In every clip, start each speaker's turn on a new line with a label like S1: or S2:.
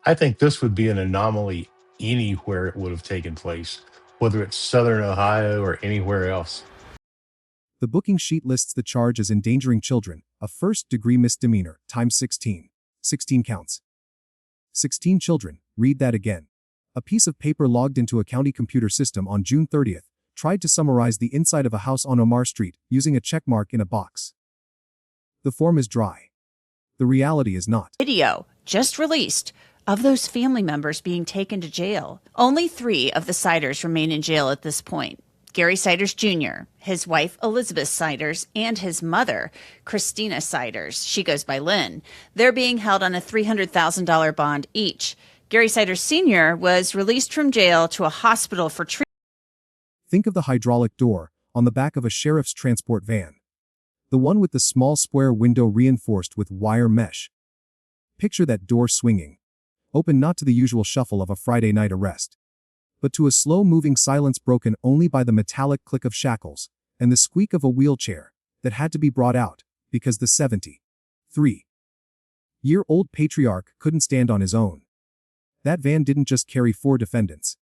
S1: I think this would be an anomaly anywhere it would have taken place, whether it's Southern Ohio or anywhere else.
S2: The booking sheet lists the charge as endangering children, a first-degree misdemeanor, times 16. 16 counts. 16 children, read that again. A piece of paper logged into a county computer system on June 30th tried to summarize the inside of a house on Omar Street using a checkmark in a box. The form is dry. The reality is not.
S3: Video just released of those family members being taken to jail. Only 3 of the Ciders remain in jail at this point. Gary Cider Junior, his wife Elizabeth Ciders, and his mother, Christina Ciders. She goes by Lynn. They're being held on a $300,000 bond each. Gary Cider Senior was released from jail to a hospital for treatment.
S2: Think of the hydraulic door on the back of a sheriff's transport van. The one with the small square window reinforced with wire mesh. Picture that door swinging. Open not to the usual shuffle of a Friday night arrest, but to a slow-moving silence broken only by the metallic click of shackles and the squeak of a wheelchair that had to be brought out because the 73-year-old patriarch couldn't stand on his own. That van didn't just carry 4 defendants.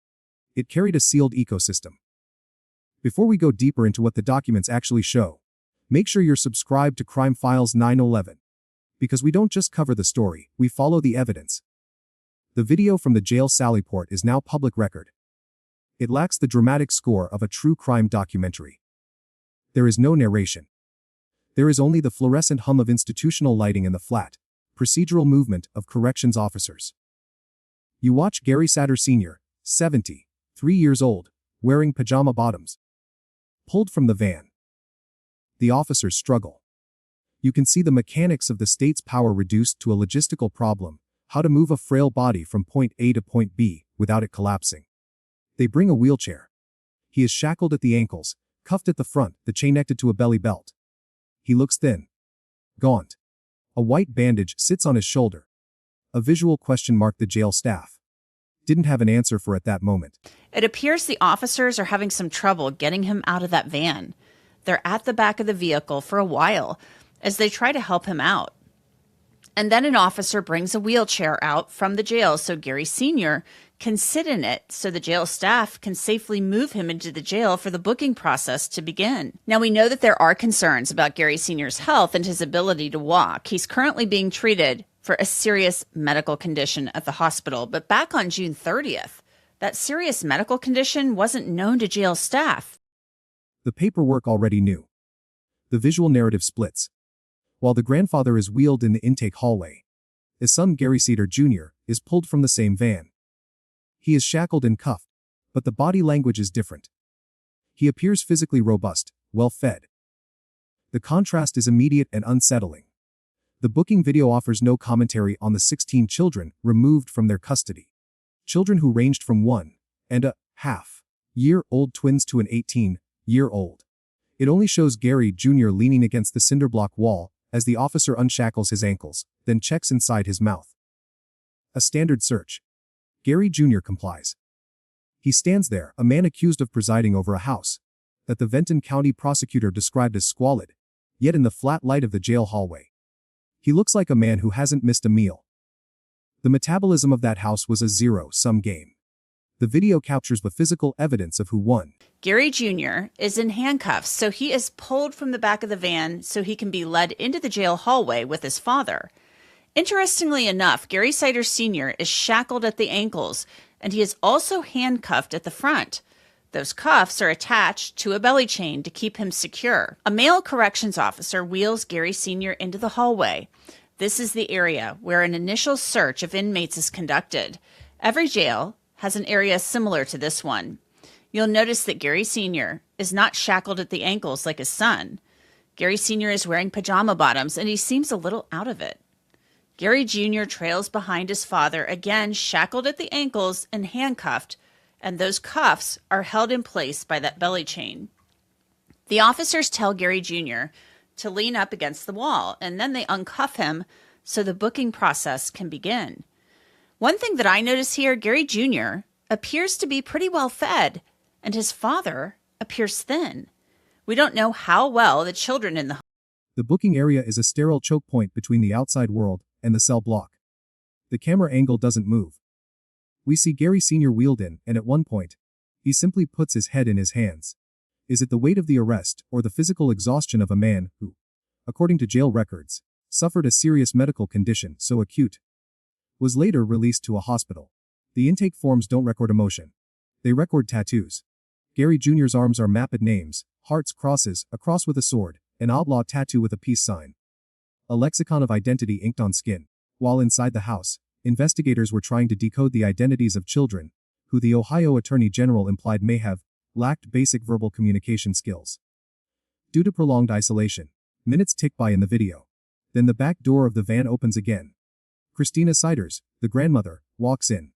S2: It carried a sealed ecosystem. Before we go deeper into what the documents actually show, make sure you're subscribed to Crime Files 911. Because we don't just cover the story, we follow the evidence. The video from the jail sallyport is now public record. It lacks the dramatic score of a true crime documentary. There is no narration. There is only the fluorescent hum of institutional lighting and the flat, procedural movement of corrections officers. You watch Gary Cider Senior, 73 years old, wearing pajama bottoms, pulled from the van. The officers struggle. You can see the mechanics of the state's power reduced to a logistical problem: how to move a frail body from point A to point B without it collapsing. They bring a wheelchair. He is shackled at the ankles, cuffed at the front, the chain connected to a belly belt. He looks thin, gaunt. A white bandage sits on his shoulder. A visual question mark the jail staff didn't have an answer for at that moment.
S3: It appears the officers are having some trouble getting him out of that van. They're at the back of the vehicle for a while as they try to help him out. And then an officer brings a wheelchair out from the jail so Gary Sr. can sit in it so the jail staff can safely move him into the jail for the booking process to begin. Now, we know that there are concerns about Gary Sr.'s health and his ability to walk. He's currently being treated for a serious medical condition at the hospital. But back on June 30th, that serious medical condition wasn't known to jail staff.
S2: The paperwork already knew. The visual narrative splits. While the grandfather is wheeled in the intake hallway, his son Gary Cider Jr. is pulled from the same van. He is shackled and cuffed, but the body language is different. He appears physically robust, well-fed. The contrast is immediate and unsettling. The booking video offers no commentary on the 16 children removed from their custody. Children who ranged from 1.5-year-old twins to an 18-year-old. It only shows Gary Jr. leaning against the cinderblock wall as the officer unshackles his ankles, then checks inside his mouth. A standard search. Gary Jr. complies. He stands there, a man accused of presiding over a house that the Venton County prosecutor described as squalid, yet in the flat light of the jail hallway, he looks like a man who hasn't missed a meal. The metabolism of that house was a zero-sum game. The video captures the physical evidence of who won.
S3: Gary Jr. is in handcuffs, so he is pulled from the back of the van so he can be led into the jail hallway with his father. Interestingly enough, Gary Cider Sr. is shackled at the ankles, and he is also handcuffed at the front. Those cuffs are attached to a belly chain to keep him secure. A male corrections officer wheels Gary Sr. into the hallway. This is the area where an initial search of inmates is conducted. Every jail has an area similar to this one. You'll notice that Gary Sr. is not shackled at the ankles like his son. Gary Sr. is wearing pajama bottoms, and he seems a little out of it. Gary Jr. trails behind his father, again shackled at the ankles and handcuffed, and those cuffs are held in place by that belly chain. The officers tell Gary Jr. to lean up against the wall, and then they uncuff him so the booking process can begin. One thing that I notice here, Gary Jr. appears to be pretty well fed, and his father appears thin. We don't know how well the children in the
S2: booking area is a sterile choke point between the outside world and the cell block. The camera angle doesn't move. We see Gary Senior wheeled in, and at one point, he simply puts his head in his hands. Is it the weight of the arrest, or the physical exhaustion of a man who, according to jail records, suffered a serious medical condition so acute, was later released to a hospital? The intake forms don't record emotion. They record tattoos. Gary Jr.'s arms are mapped names, hearts, crosses, a cross with a sword, an outlaw tattoo with a peace sign. A lexicon of identity inked on skin. While inside the house, investigators were trying to decode the identities of children, who the Ohio Attorney General implied may have lacked basic verbal communication skills. Due to prolonged isolation, minutes tick by in the video. Then the back door of the van opens again. Christina Ciders, the grandmother, walks in.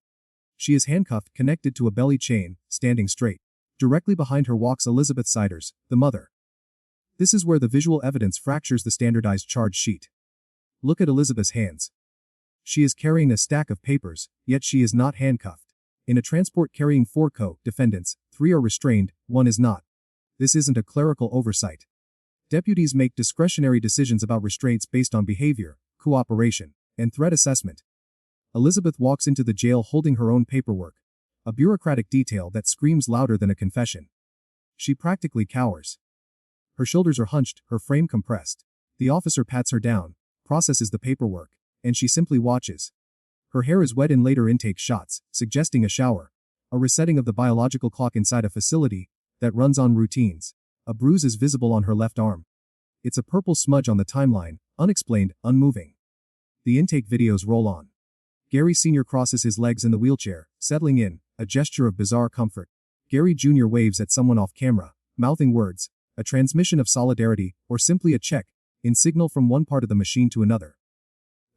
S2: She is handcuffed, connected to a belly chain, standing straight. Directly behind her walks Elizabeth Ciders, the mother. This is where the visual evidence fractures the standardized charge sheet. Look at Elizabeth's hands. She is carrying a stack of papers, yet she is not handcuffed. In a transport carrying 4 co-defendants, 3 are restrained, 1 is not. This isn't a clerical oversight. Deputies make discretionary decisions about restraints based on behavior, cooperation, and threat assessment. Elizabeth walks into the jail holding her own paperwork, a bureaucratic detail that screams louder than a confession. She practically cowers. Her shoulders are hunched, her frame compressed. The officer pats her down, processes the paperwork, and she simply watches. Her hair is wet in later intake shots, suggesting a shower. A resetting of the biological clock inside a facility that runs on routines. A bruise is visible on her left arm. It's a purple smudge on the timeline, unexplained, unmoving. The intake videos roll on. Gary Sr. crosses his legs in the wheelchair, settling in, a gesture of bizarre comfort. Gary Jr. waves at someone off camera, mouthing words, a transmission of solidarity, or simply a check, in signal from one part of the machine to another.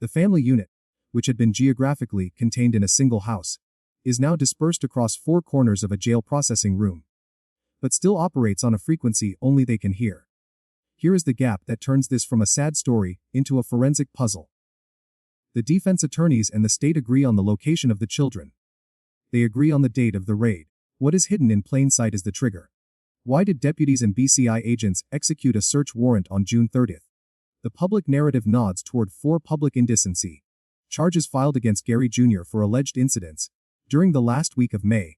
S2: The family unit, which had been geographically contained in a single house, is now dispersed across 4 corners of a jail processing room, but still operates on a frequency only they can hear. Here is the gap that turns this from a sad story into a forensic puzzle. The defense attorneys and the state agree on the location of the children. They agree on the date of the raid. What is hidden in plain sight is the trigger. Why did deputies and BCI agents execute a search warrant on June 30th? The public narrative nods toward 4 public indecency charges filed against Gary Jr. for alleged incidents during the last week of May.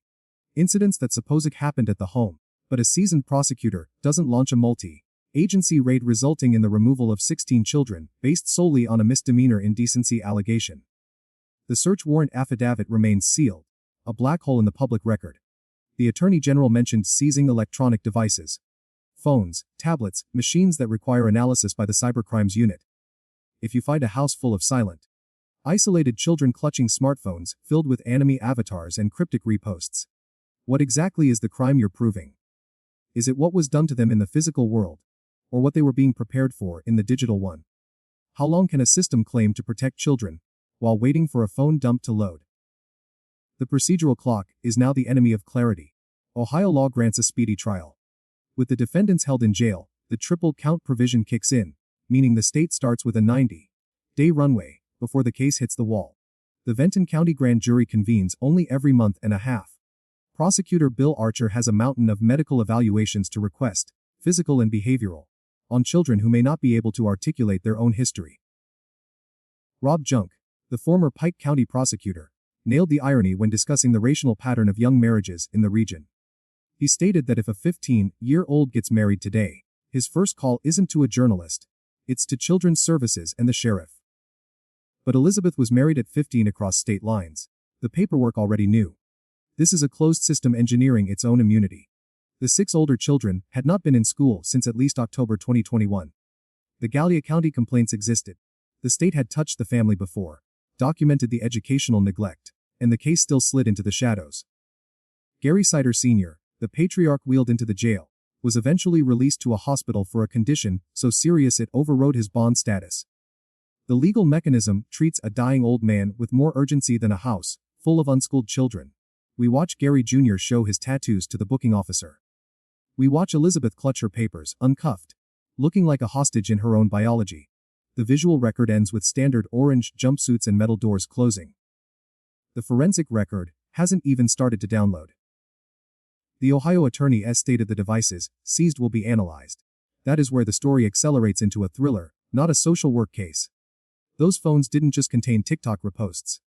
S2: Incidents that supposed happened at the home, but a seasoned prosecutor doesn't launch a multi-agency raid resulting in the removal of 16 children based solely on a misdemeanor indecency allegation. The search warrant affidavit remains sealed, a black hole in the public record. The Attorney General mentioned seizing electronic devices, phones, tablets, machines that require analysis by the Cybercrimes Unit. If you find a house full of silent, isolated children clutching smartphones filled with anime avatars and cryptic reposts, what exactly is the crime you're proving? Is it what was done to them in the physical world, or what they were being prepared for in the digital one? How long can a system claim to protect children while waiting for a phone dump to load? The procedural clock is now the enemy of clarity. Ohio law grants a speedy trial. With the defendants held in jail, the triple count provision kicks in, meaning the state starts with a 90-day runway before the case hits the wall. The Venton County grand jury convenes only every month and a half. Prosecutor Bill Archer has a mountain of medical evaluations to request, physical and behavioral, on children who may not be able to articulate their own history. Rob Junk, the former Pike County prosecutor, nailed the irony when discussing the racial pattern of young marriages in the region. He stated that if a 15-year-old gets married today, his first call isn't to a journalist, it's to Children's Services and the sheriff. But Elizabeth was married at 15 across state lines. The paperwork already knew. This is a closed system engineering its own immunity. The 6 older children had not been in school since at least October 2021. The Gallia County complaints existed. The state had touched the family before, documented the educational neglect, and the case still slid into the shadows. Gary Cider Senior, the patriarch wheeled into the jail, was eventually released to a hospital for a condition so serious it overrode his bond status. The legal mechanism treats a dying old man with more urgency than a house full of unschooled children. We watch Gary Jr. show his tattoos to the booking officer. We watch Elizabeth clutch her papers, uncuffed, looking like a hostage in her own biology. The visual record ends with standard orange jumpsuits and metal doors closing. The forensic record hasn't even started to download. The Ohio attorney has stated the devices seized will be analyzed. That is where the story accelerates into a thriller, not a social work case. Those phones didn't just contain TikTok reposts.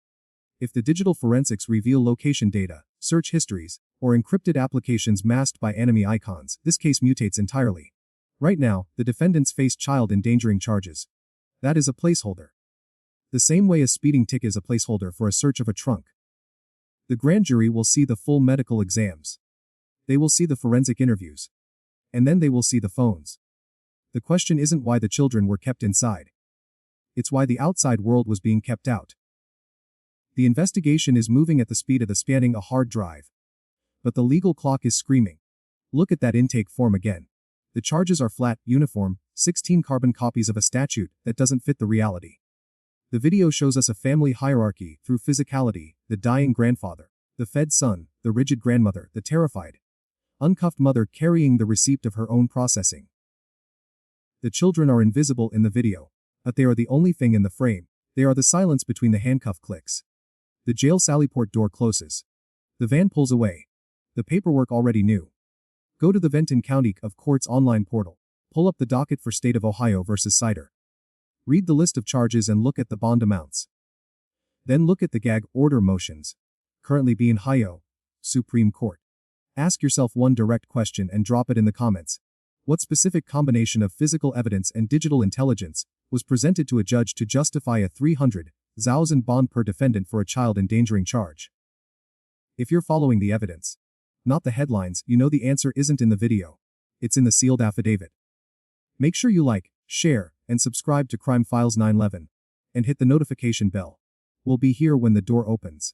S2: If the digital forensics reveal location data, search histories, or encrypted applications masked by enemy icons, this case mutates entirely. Right now, the defendants face child endangering charges. That is a placeholder. The same way a speeding ticket is a placeholder for a search of a trunk. The grand jury will see the full medical exams. They will see the forensic interviews. And then they will see the phones. The question isn't why the children were kept inside. It's why the outside world was being kept out. The investigation is moving at the speed of the spanning a hard drive. But the legal clock is screaming. Look at that intake form again. The charges are flat, uniform, 16 carbon copies of a statute that doesn't fit the reality. The video shows us a family hierarchy through physicality, the dying grandfather, the fed son, the rigid grandmother, the terrified, uncuffed mother carrying the receipt of her own processing. The children are invisible in the video, but they are the only thing in the frame. They are the silence between the handcuff clicks. The jail sallyport door closes. The van pulls away. The paperwork already new. Go to the Venton County of Courts online portal. Pull up the docket for State of Ohio versus Cider. Read the list of charges and look at the bond amounts. Then look at the gag order motions. Currently being Ohio Supreme Court. Ask yourself one direct question and drop it in the comments. What specific combination of physical evidence and digital intelligence was presented to a judge to justify a $300,000 bond per defendant for a child endangering charge? If you're following the evidence, not the headlines, you know the answer isn't in the video. It's in the sealed affidavit. Make sure you like, share, and subscribe to Crime Files 911. And hit the notification bell. We'll be here when the door opens.